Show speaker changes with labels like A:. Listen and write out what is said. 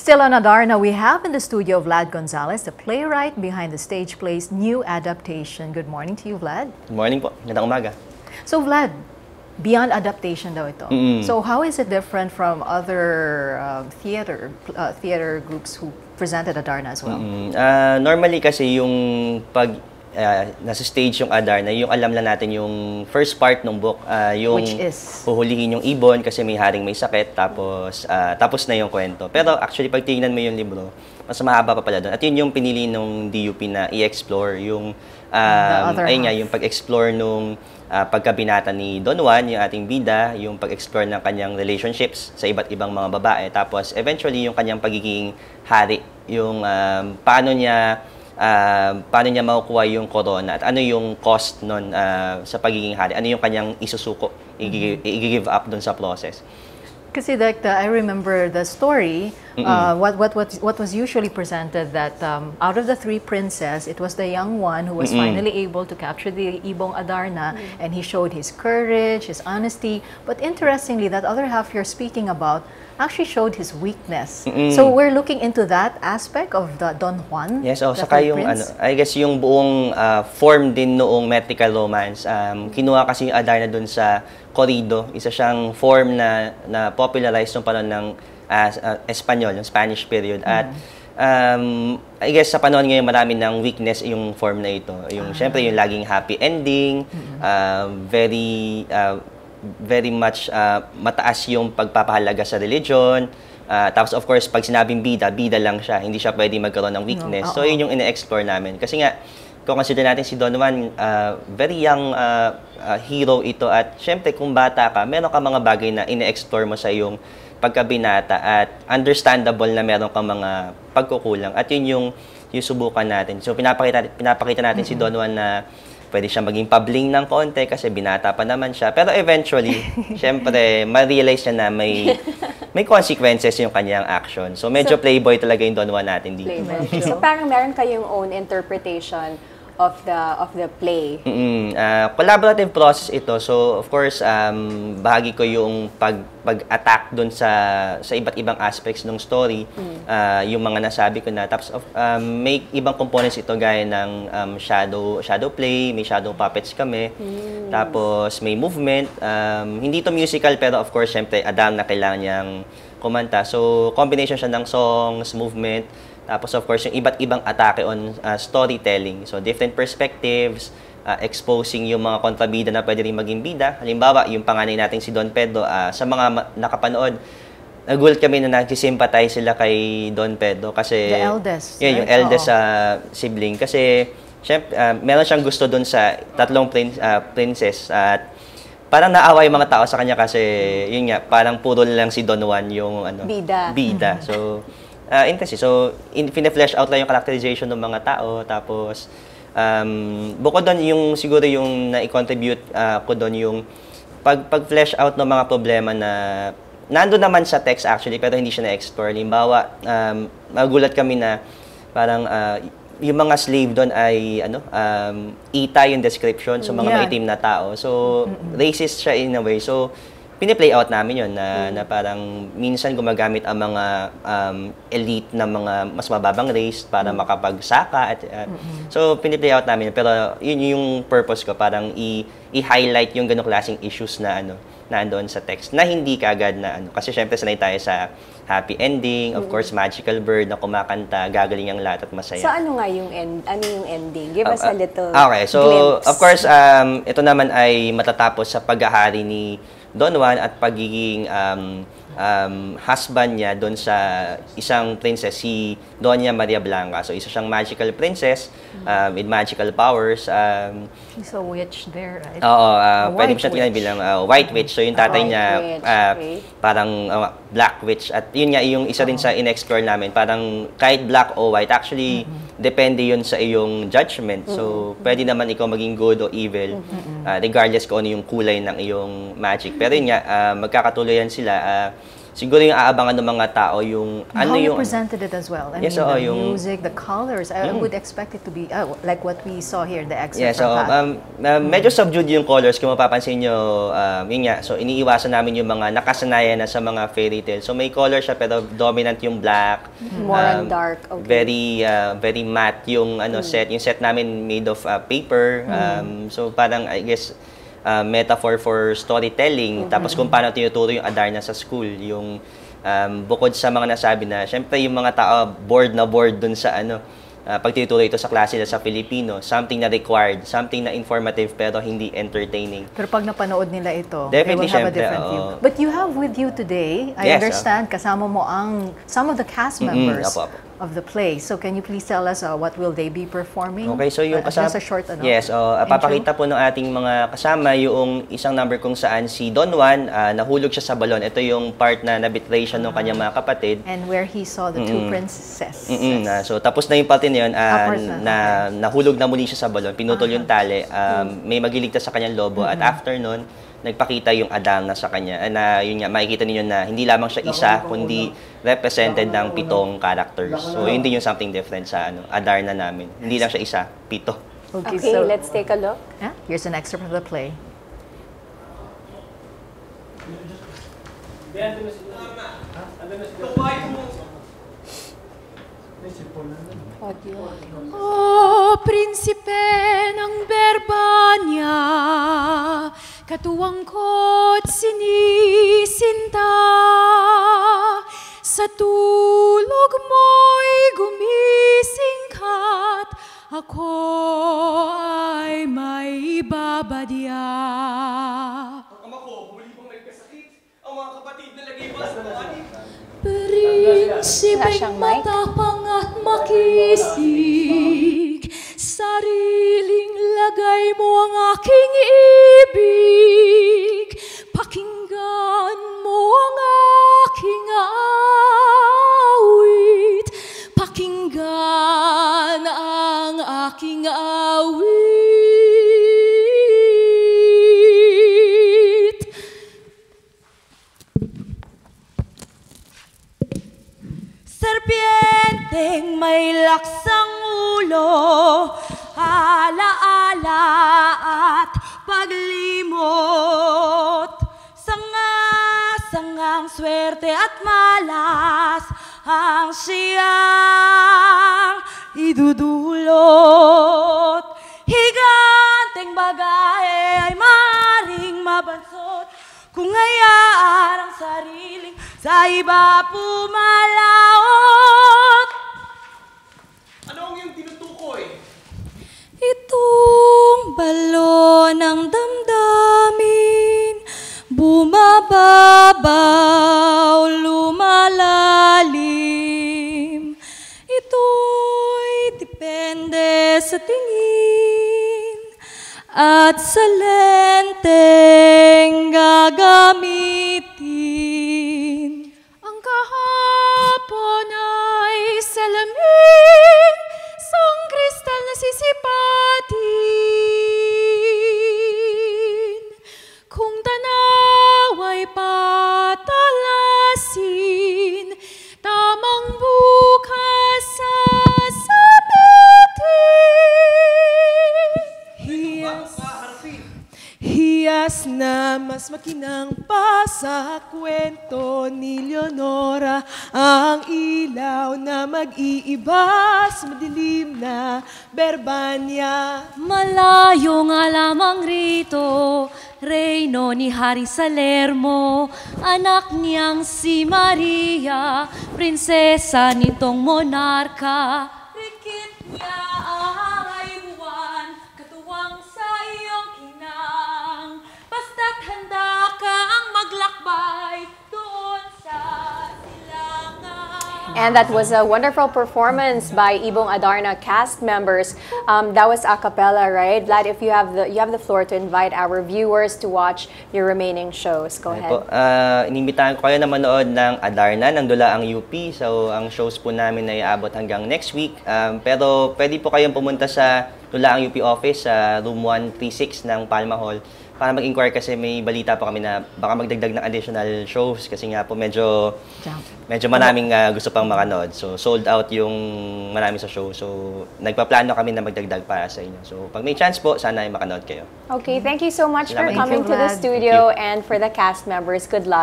A: Still on Adarna, we have in the studio Vlad Gonzalez, the playwright behind the stage play's new adaptation. Good morning to you, Vlad.
B: Good morning po. Magandang umaga.
A: So Vlad, beyond adaptation daw ito. So how is it different from other theater groups who presented Adarna as well?
B: Normally kasi yung pag nasa stage yung Adarna, yung alam lang natin yung first part ng book, yung
A: Which is?
B: huhulihin yung ibon kasi may haring may sakit, tapos na yung kwento. Pero actually, pag tingnan mo yung libro, mas mahaba pa pala doon. At yun yung pinili nung DUP na i-explore, yung, yung pag-explore nung pagkabinata ni Don Juan, yung ating bida, yung pag-explore ng kanyang relationships sa iba't ibang mga babae. Tapos, eventually, yung kanyang pagiging hari, yung paano niya makukuha yung corona at ano yung cost nun sa pagiging hari, ano yung kanyang isusuko, i-give up dun sa process.
A: Kasi like I remember the story, what was usually presented that out of the three princes, it was the young one who was finally able to capture the Ibong Adarna, and he showed his courage, his honesty. But interestingly, that other half you're speaking about actually showed his weakness. So we're looking into that aspect of the Don Juan.
B: Yes, saka yung I guess yung buong form din noong metrical romance, kinuha kasi yung Adarna dun sa corrido, isa siyang form na popularized nung panahon ng Espanyol, yung Spanish period. At I guess sa panahon ngayon marami ng weakness yung form na ito. Yung syempre yung laging happy ending, very much mataas yung pagpapahalaga sa religion. Tapos of course, pag sinabing bida lang siya. Hindi siya pwede magkaroon ng weakness. So yun yung ine-explore namin. Kasi nga, kung consider natin si Don Juan, very young hero ito. At syempre, kung bata ka, meron ka mga bagay na ine-explore mo sa iyong pagkabinata. At understandable na meron kang mga pagkukulang. At yun yung subukan natin. So pinapakita natin si Don Juan na pwede siya maging pabling ng konti kasi binata pa naman siya. Pero eventually, syempre, ma-realize niya na may consequences yung kanyang action. So medyo playboy talaga yung Don Juan natin dito.
C: So parang meron kayong own interpretation of the play.
B: Collaborative process ito. So of course, bahagi ko yung pag-attack dun sa iba't ibang aspects ng story, yung mga nasabi ko na. Tapos may ibang components ito gaya ng shadow play, may shadow puppets kami. Tapos may movement. Hindi to musical pero of course, syempre, Adam na kailangan niyang kumanta. So combination siya ng songs, movement. Tapos of course, yung iba't ibang atake on storytelling. So different perspectives, exposing yung mga kontrabida na pwede rin maging bida. Halimbawa, yung panganay natin si Don Pedro, sa mga nakapanood, nagulat kami na nag-sympathize sila kay Don Pedro kasi
A: the eldest.
B: Yeah, right? Yung eldest sibling. Kasi syempre, meron siyang gusto doon sa tatlong princess at parang naawa yung mga tao sa kanya kasi yun nga, parang puro lang si Don Juan yung bida. So interesting. So, fine-flesh out lang yung characterization ng mga tao. Tapos, bukod doon, siguro yung na-contribute ko doon, yung pag-flesh out ng mga problema na nandun naman sa text actually, pero hindi siya na-explore. Halimbawa, magulat kami na parang yung mga slave doon ay ita yung description sa mga maitim na tao. So, racist siya in a way. So, pini-play out namin yun na parang minsan gumagamit ang mga elite na mga mas mababang race para makapagsaka. So, pini-play out namin. Pero yun yung purpose ko, parang i-highlight yung ganong klaseng issues na nandoon sa text na hindi kaagad na Kasi syempre sanay tayo sa happy ending, of course, magical bird na kumakanta, gagaling ang lahat at masaya.
C: So ano nga yung ending? Give us a little
B: okay, so
C: glimpse.
B: Of course, ito naman ay matatapos sa paghahari ni Don Juan at pagiging husband niya doon sa isang princess, si Doña Maria Blanca. So, isa siyang magical princess with magical powers.
A: She's a witch there, right?
B: Oo, pwede mo siya tingnan bilang white witch. So, yung tatay niya parang black witch. At yun nga, yung isa rin sa in-explore namin. Parang kahit black o white, actually, depende yun sa iyong judgment. So, pwede naman ikaw maging good o evil, regardless kung ano yung kulay ng iyong magic. Pero yun nga, magkakatuloyan sila. siguro yung aabangan ng mga tao yung
A: How you presented it as well. I
B: Yes,
A: mean,
B: oo,
A: the
B: yung
A: music, the colors. I would expect it to be like what we saw here, the excerpt
B: Yeah, so
A: from Pat.
B: medyo subdued yung colors kung mapapansin nyo, yun nga, so iniiwasan namin yung mga nakasanayan na sa mga fairy tale. So may color siya pero dominant yung black.
C: More on dark, okay.
B: Very matte yung set. Yung set namin made of paper. So parang I guess metaphor for storytelling. Tapos kung paano tinuturo yung Adarna sa school, yung bukod sa mga nasabi na, syempre yung mga tao bored dun sa pag tinuturo ito sa klase sa Filipino, something na required, something na informative pero hindi entertaining.
A: Pero pag napanood nila ito,
B: Definitely,
A: they will have a
B: syempre,
A: different view. But you have with you today, I
B: Yes,
A: understand, kasama mo some of the cast members
B: Apo.
A: of the play. So can you please tell us what will they be performing?
B: Okay, so yung kasama,
A: just a short
B: yes, papakita po ng ating mga kasama yung isang number kung saan si Don Juan nahulog siya sa balon. Ito yung part na nabitray siya ng kanyang mga kapatid.
A: And where he saw the two princesses.
B: So tapos na yung parte na yun, nahulog na muli siya sa balon, pinutol yung tali, may magliligtas sa kanyang lobo at after nun, nagpakita yung Adarna sa kanya na yun nga, makikita niyo na hindi lamang siya isa kundi represented ng 7 characters. So yun din yung something different sa Adarna namin. Hindi lang siya isa, 7.
C: Okay,
A: so
C: let's take a look.
A: here's an excerpt of the play.
D: O prinsipe ng Berbanya, katuwang ko't sinisinta, sa tulog mo'y gumising ka't ako ay may babadya. Prinsipeng matapang at makisig, sariling lagay mo ang aking ibig. Pakinggan mo ang aking awit, pakinggan ang aking awit. Serpienteng may laksang ulo, alaala at paglimot, sanga-sangang swerte at malas ang siyang idudulot. Higanteng bagay ay maring mabansot kung hayaan ang sariling sa iba pumalaot.
E: Ano ang iyong tinutukoy?
D: Itong balon ng damdamin, bumababaw, lumalalim. Ito'y depende sa tingin at sa lenteng gagamitin. Ang kahapon ay salamin, sang kristal na sisipatin. Kung tanaw ay patalasin, tamang bukas sasabitin. Hiyas na mas makinang pa sa kwento ni Leonora, ang ilaw na mag-iiba sa madilim na Berbanya. Malayo nga lamang rito, reyno ni Hari Salermo, anak niyang si Maria, prinsesa nitong monarka. Rikit niya ay buwan, katuwang sa iyong kinang, basta't handa ka ang maglakbay doon sa silangan.
C: And that was a wonderful performance by Ibong Adarna cast members. That was a cappella, right? Vlad, if you have the floor to invite our viewers to watch your remaining shows. Go ahead.
B: Inimbitahan ko kayo na manood ng Adarna ng Dulaang UP. So, ang shows po namin ay aabot hanggang next week. Pero pwede po kayong pumunta sa Dulaang UP office sa room 136 ng Palma Hall para mag-inquire kasi may balita po kami na baka magdagdag ng additional shows kasi nga po medyo maraming gusto pang makanood. So, sold out yung marami sa show. So, nagpaplano kami na magdagdag para sa inyo. So, pag may chance po, sana ay makanood kayo.
C: Okay, thank you so much for
B: Salamat.
C: coming
A: Thank you,
C: to the
A: Vlad.
C: studio and for the cast members. Good luck.